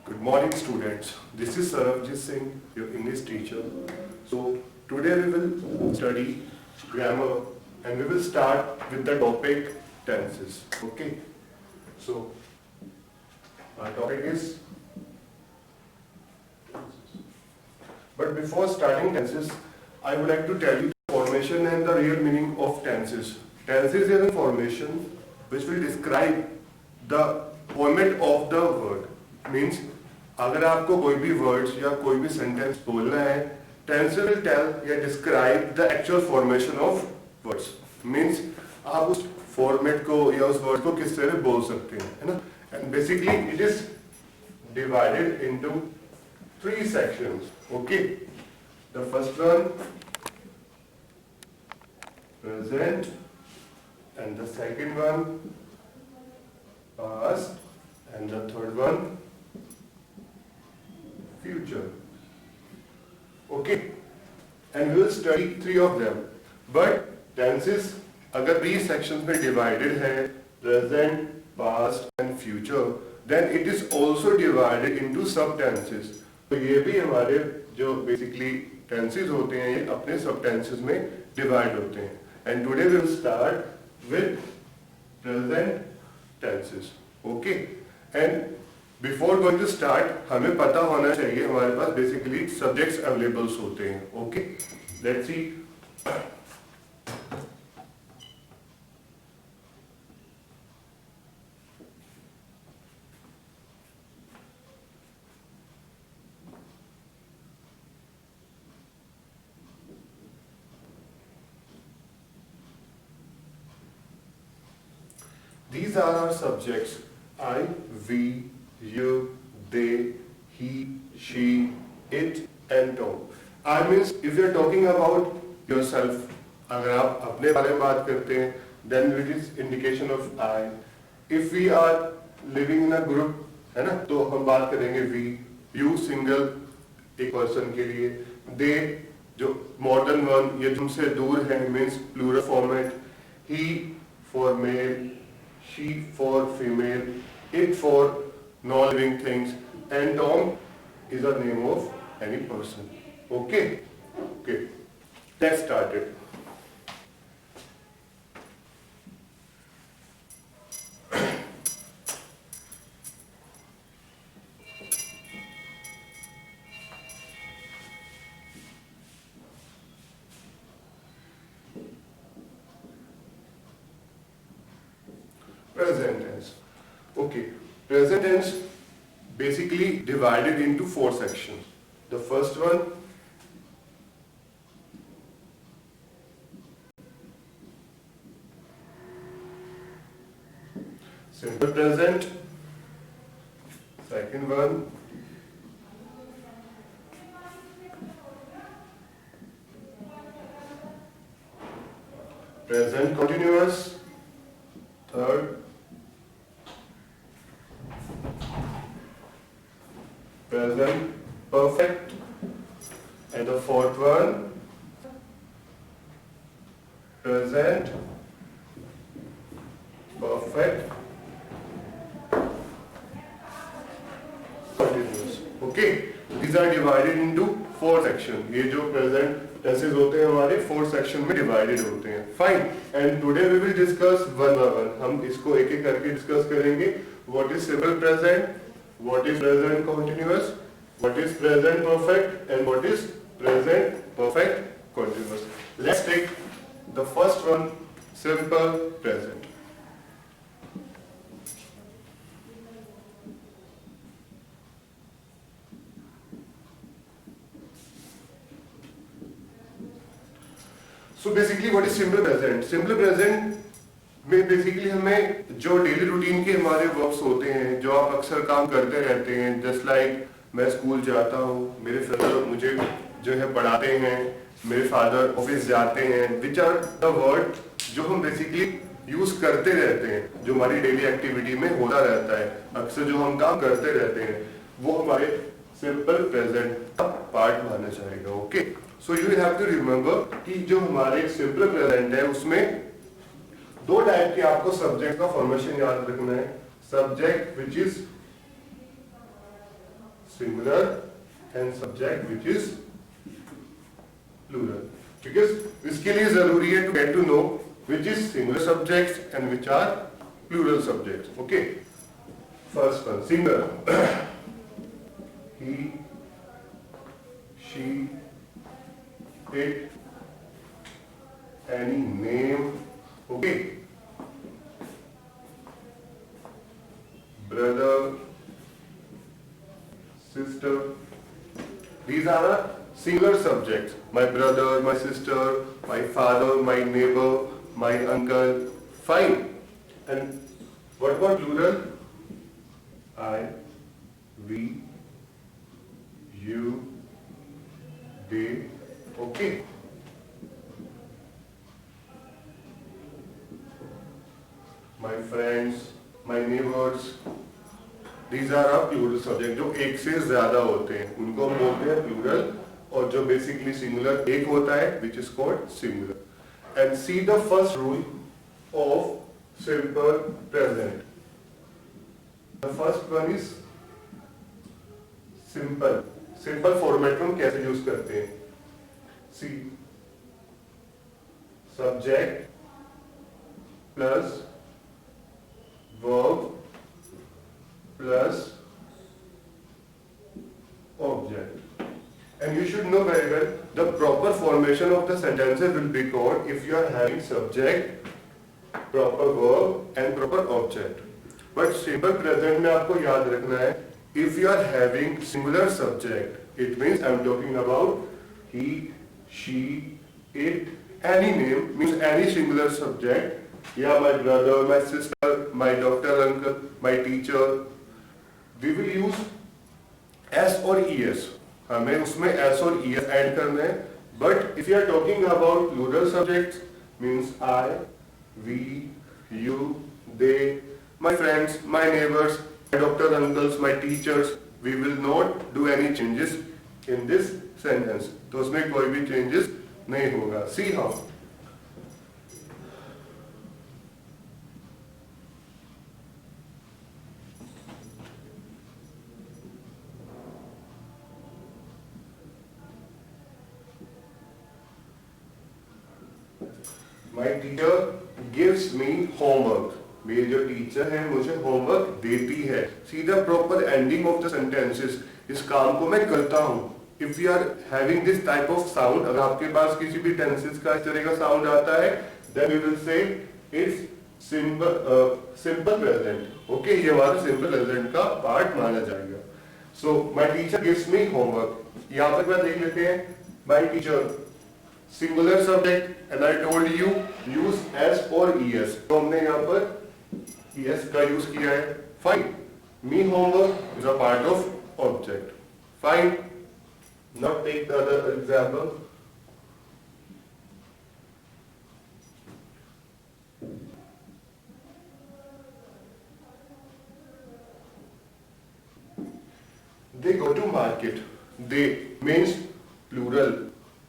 Good morning, students. This is Sarabjit Singh, your English teacher. So today we will study grammar and we will start with the topic tenses. Okay. So our topic is. But before starting tenses, I would like to tell you the formation and the real meaning of tenses. Tenses is a formation which will describe the format of the word. Means अगर आपको कोई भी words या कोई भी sentence बोलना है, tense will tell या describe the actual formation of words. Means आप उस फॉर्मेट को या उस वर्ड को किस तरह बोल सकते हैं, है ना. And basically it is divided into 3 sections. Okay, the first one present and the second one past and the third one future. Okay, and we will study 3 of them. But tenses अगर 3 sections में divided है, present, past and future, then it is also divided into sub tenses. तो ये भी हमारे जो basically tenses होते हैं ये अपने सब टेंसेस में डिवाइड होते हैं. And today we will start with present tenses. Okay, and before going to start हमें पता होना चाहिए हमारे पास बेसिकली सब्जेक्ट्स अवेलेबल्स होते हैं. Okay, let's see. These are our subjects: I, we, you, they, he, she, it and Tom. I means if you are talking about yourself, अगर आप अपने बारे में बात करते हैं, then it is indication of I. If we are living in a group, है ना, तो हम बात करेंगे we. You single एक पर्सन के लिए. They जो more than one ये तुमसे दूर है means plural format. He for male, she for female, it for non-living things, and Tom is the name of any person. Okay? Okay. Let's start it. Present tense. Okay, present tense basically divided into 4 sections. The first one simple present. Second one present continuous. Third present perfect, and the fourth one present perfect continuous. Okay, these are divided into 4 sections. ये जो present tenses होते हैं हमारे 4 section में divided होते हैं. Fine. And today we will discuss one by one. हम इसको एक एक करके discuss करेंगे. What is simple present? What is present continuous? What is present perfect? And what is present perfect continuous? Let's take the first one, simple present. So basically what is simple present? Simple present में basically हमें जो daily routine के हमारे works होते हैं जो आप अक्सर काम करते रहते हैं, जस्ट लाइक मैं स्कूल जाता हूँ, मेरे फादर मुझे जो है पढ़ाते हैं, मेरे फादर ऑफिस जाते हैं, विच आर द वर्ड जो हम बेसिकली यूज करते रहते हैं, जो हमारी डेली एक्टिविटी में होता रहता है, अक्सर जो हम काम करते रहते हैं वो हमारे सिंपल प्रेजेंट का पार्ट माना जाएगा. Okay, so you have to remember कि जो हमारे सिंपल प्रेजेंट है उसमें 2 टाइप के आपको सब्जेक्ट का फॉर्मेशन याद रखना है. Subject which is singular and subject which is plural. Because इसके लिए जरूरी है to get to know which is singular subjects and which are plural subjects. Okay. First one, singular. He, she, it, any name. Okay. Brother, sister. These are singular subjects. My brother, my sister, my father, my neighbor, my uncle. Fine. And what about plural? I, we, you, they. Okay. My friends, my neighbors. These are our plural subject. जो एक से ज्यादा होते हैं उनको हम बोलते हैं plural, और जो basically singular एक होता है which is called singular. And see the first rule of simple present. The first one is simple. Simple format में हम कैसे यूज करते हैं? See, subject plus verb plus object. And you should know very well the proper formation of the sentences will be called if you are having subject, proper verb and proper object. But simple present में आपको याद रखना है, if you are having singular subject, it means I am talking about he, she, it, any name means any singular subject. Yeah, my brother, my sister, my doctor, uncle, my teacher. We will use S or ES. हमें उसमें S और ES add करना है. But if you are talking about plural subjects, means I, we, you, they, my friends, my neighbors, my doctor, uncles, my teachers, we will not do any changes in this sentence. तो उसमें कोई भी changes नहीं होगा. See how. My teacher gives me homework. मेरी जो teacher है मुझे होमवर्क देती है. See the proper ending of the sentences. इस काम को मैं करता हूँ. If you are having this type of sound, अगर आपके पास किसी भी tenses का इस तरह का sound आता है, then we will say it's simple present. Okay, ये हमारा simple present का part माना जाएगा. So my teacher gives me homework. यहाँ तक बात देख लेते हैं. My teacher singular subject and I told you use S or ES. तो हमने यहाँ पर ES का यूज किया है. Fine. Me homework is a part of object. Fine. Now take the other example. They go to market. They means plural.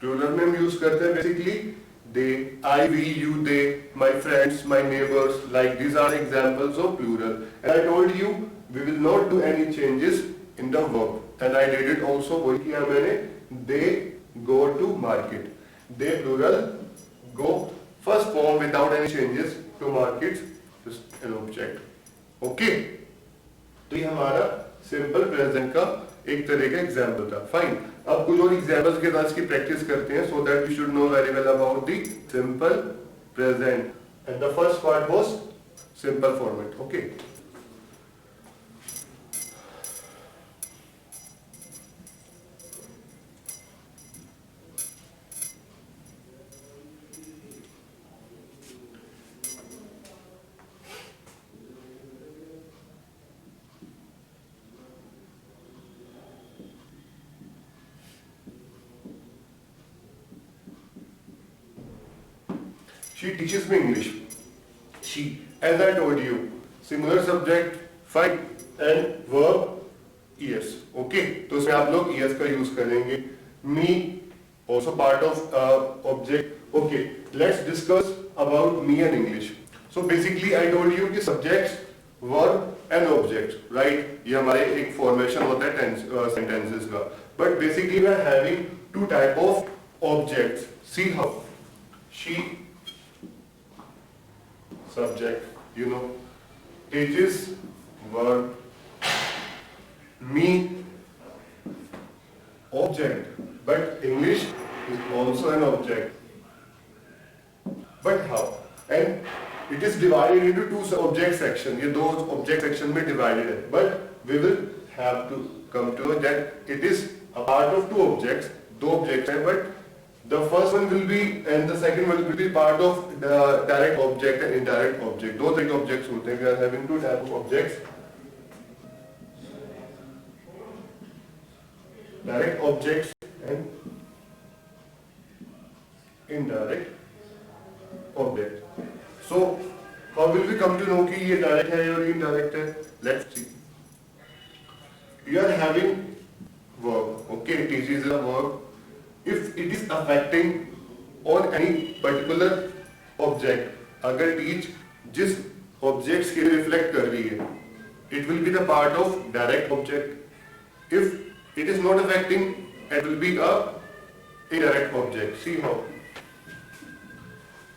Plural में हम use करते हैं basically they, I, we, you, they, my friends, my neighbors. Like these are examples of plural. And I told you we will not do any changes in the verb. And I did it also. वही किया मैंने. They go to market. They plural go first form without any changes to market. Just an object. Okay. तो ये हमारा simple present का एक तरह का एग्जाम्पल था. फाइन. अब कुछ और एग्जाम्पल्स के साथ इसकी प्रैक्टिस करते हैं, so that we should know very well about the simple present. And the first part was simple format. Okay. She teaches me English. She, as I told you, singular subject, fine, and verb, yes. Okay, तो इसमें आप लोग yes का use करेंगे. Me, also part of object. Okay, let's discuss about me and English. So basically, I told you कि subjects, verb and object, right? ये हमारे एक फॉर्मेशन होता है सेंटेंसेस का. But basically we are having two type of objects. See how she subject, you know, teaches verb, me object, but English is also an object. But how? And it is divided into two object section. ये दो object section में divided है. But we will have to come to know that it is a part of two objects. दो objects हैं, but the first one will be and the second one will be part of the direct object and indirect object. दो तरह के objects होते हैं. We are having two type of objects. Direct objects and indirect object. So how will we come to know कि ये direct है और indirect है? Let's see. We are having verb. Okay, this is a verb. If it is affecting on any particular object, अगर teach जिस objects के reflect कर रही है, it will be the part of direct object. If it is not affecting, it will be a indirect object. See how?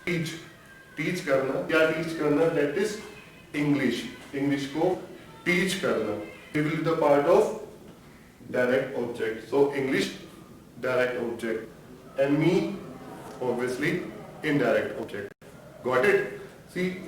Teach करना, क्या teach करना? That is English. English को teach करना. It will be the part of direct object. So English direct object and me obviously indirect object. Got it? See,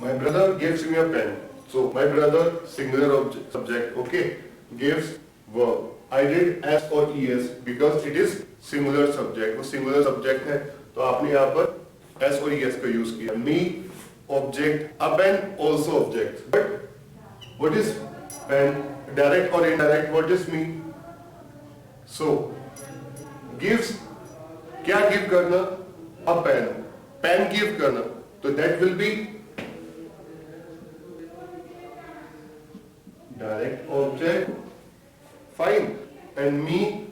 my brother gives me a pen. So my brother, singular subject, okay, gives verb. I did S or ES because it is singular subject. वो singular subject है, तो आपने यहाँ पर S और ES का use किया. Me, object, a pen also object. But what is pen? Direct or indirect? What is me? So gives, क्या give करना? A pen. Pen give करना. तो that will be direct object. Fine. And me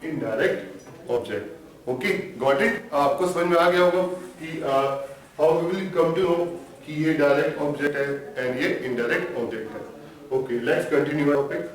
indirect object. Okay, got it? आपको समझ में आ गया होगा कि how we will come to know कि ये direct object है and ये indirect object है. Okay, let's continue our topic.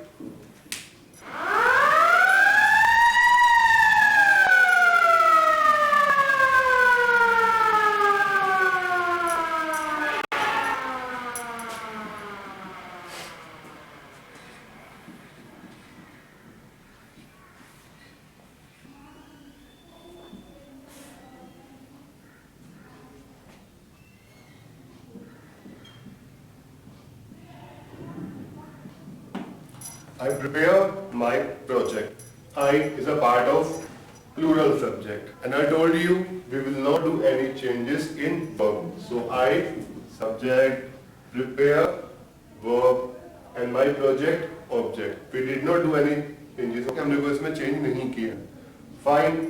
I prepare my project. I is a part of plural subject. And I told you we will not do any changes in verb. So I, subject, prepare, verb and my project, object. We did not do any changes. Okay, हमने कोई इसमें change नहीं किया. Fine.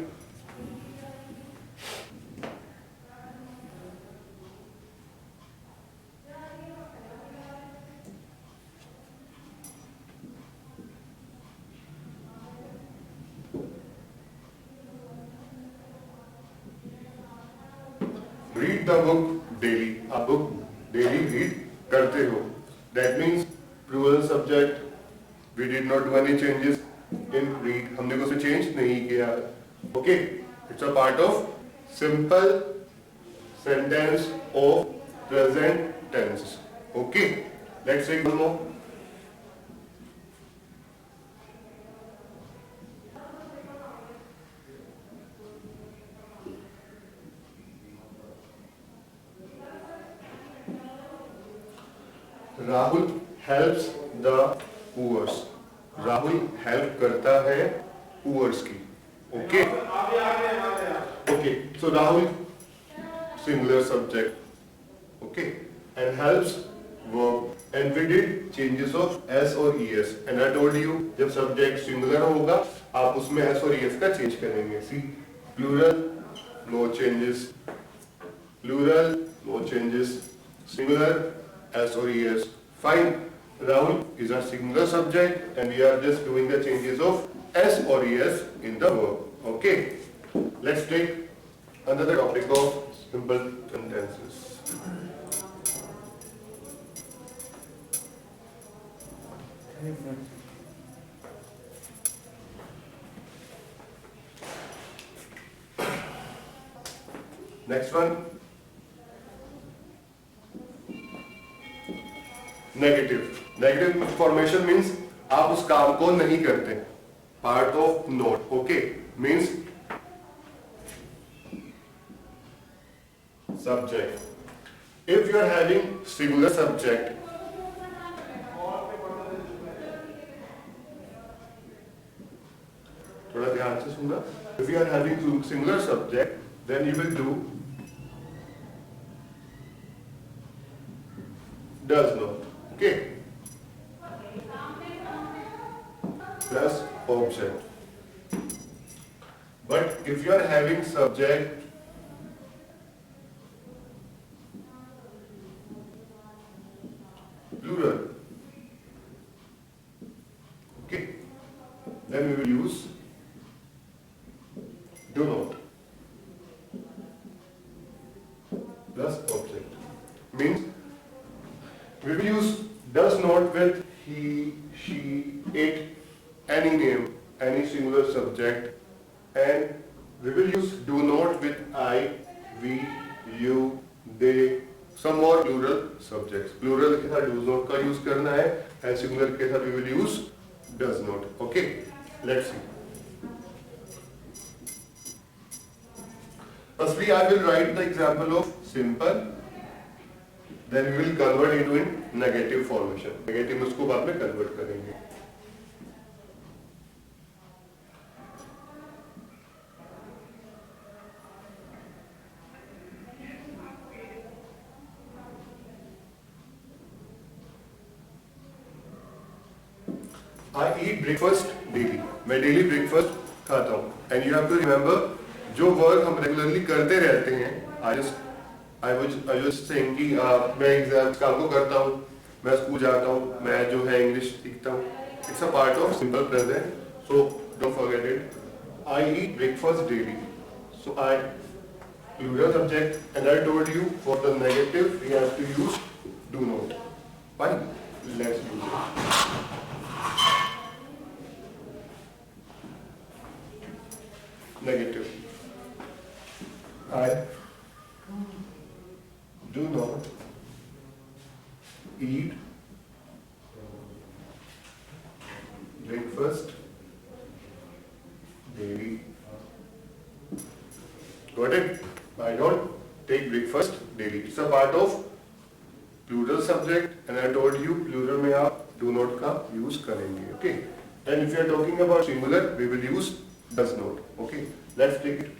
Read the book daily. आप book daily read करते हो. That means plural subject. We did not do any changes in read. हमने कुछ change नहीं किया. Okay, it's a part of simple sentence of present tense. Okay, let's take one more. Rahul helps the poor. Rahul help करता है poors की. Okay. Okay. So Rahul, singular subject. Okay. And helps verb. and we did changes of s और es and I told you जब subject singular होगा आप उसमें s और es का change करेंगे. See, plural no changes, plural no changes, singular s or es. Fine. Rahul is a singular subject and we are just doing the changes of s or es in the verb. Okay. Let's take another topic of simple sentences. Next one. Negative. Negative formation means आप उस काम को नहीं करते. Part of not. Okay. Means subject. If you are having singular subject, थोड़ा ध्यान से सुनना. If you are having singular subject, then you will do does not. Okay. Plus object. But if you are having subject plural, okay, then we will use do not plus object. Means we will use does not with he, she, it, any name, any singular subject, and we will use do not with I, we, you, they, some more plural subjects. Plural के साथ does not का use करना है, and singular के साथ we will use does not. Okay, let's see. Firstly, I will write the example of simple. Then we will convert into in negative formation. Negative में उसको बाद में convert करेंगे. I eat breakfast daily. मैं daily breakfast खाता हूँ. And you have to remember जो work हम regularly करते रहते हैं. I was saying कि मैं एग्जाम काम को करता हूँ, मैं स्कूल जाता हूँ, मैं जो है इंग्लिश सीखता हूँ. It's a part of simple present, so don't forget it. I eat breakfast daily. So I plural subject, and I told you for the negative we have to use do not. Fine, let's use it. Negative. I do not eat breakfast daily. Got it? I don't take breakfast daily. It's a part of plural subject, and I told you plural में आप do not का use करेंगे. Okay? And if you are talking about singular, we will use does not. Okay? Let's take it.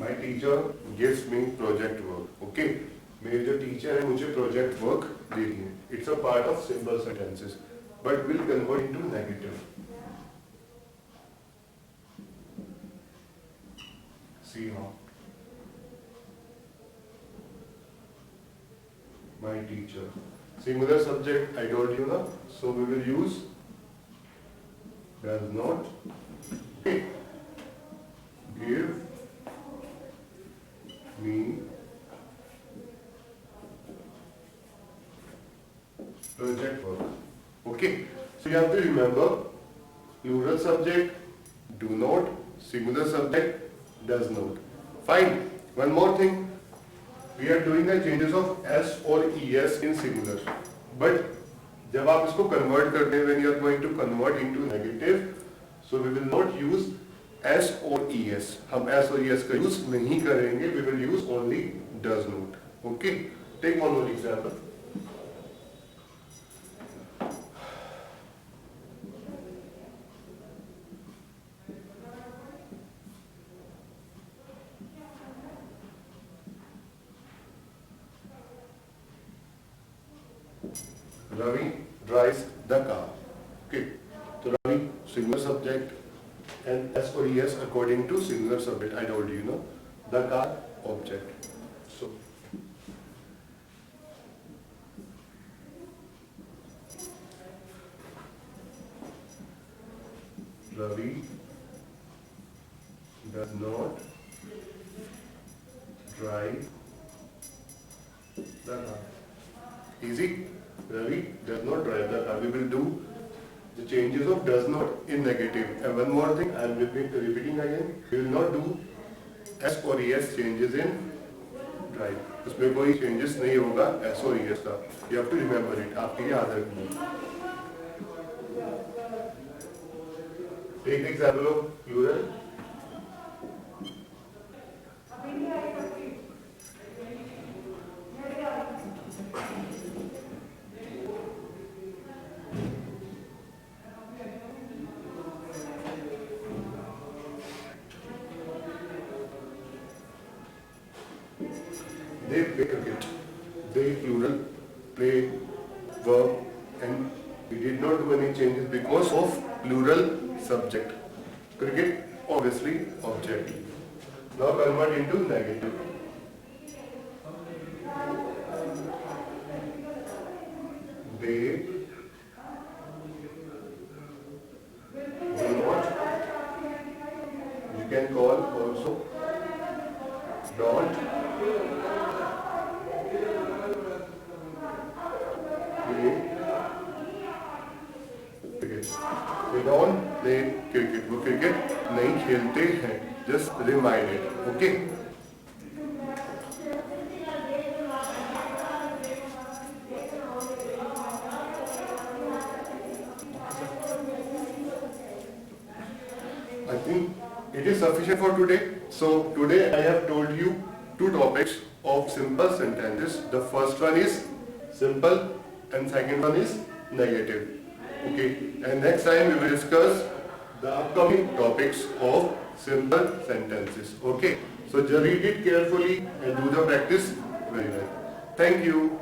My teacher gives me project work. Okay, मेरे जो teacher है मुझे project work दे रही है. It's a part of simple sentences, but will convert into negative. See how? My teacher. Singular subject, I told you now. So we will use does not give me project work. Okay, so you have to remember plural subject, do not, singular subject, does not. Fine. One more thing, we are doing the changes of s or es in singular. But जब आप इसको convert करते हैं, when you are going to convert into negative, so we will not use s or es. हम s और es का use नहीं करेंगे. We will use only does not. Okay. Take one more example. Ravi drives the car. Okay. So Ravi, singular subject, and S or ES according to singular subject. I told you, no? The car, object. So Ravi does not drive the car. Easy. Ravi does not drive the car. We will do the changes of does not in negative. And one more thing, I am repeating again. We will not do S or ES changes in drive. उसमें कोई changes नहीं होगा S और ES का. You have to remember it. आपके याद रखना. Take example of plural. They play cricket. They plural play verb, and we did not do any changes because of plural subject. Cricket obviously object. Now convert into negative. They do not. You can call also don't play cricket. They don't play cricket. वो cricket नहीं खेलते हैं. Just remind it. Okay. I think it is sufficient for today. So today I have told you two topics of simple sentences. The first one is simple and second one is negative. Okay. And next time we will discuss the upcoming topics of simple sentences. Okay. So just read it carefully and do the practice very well. Thank you.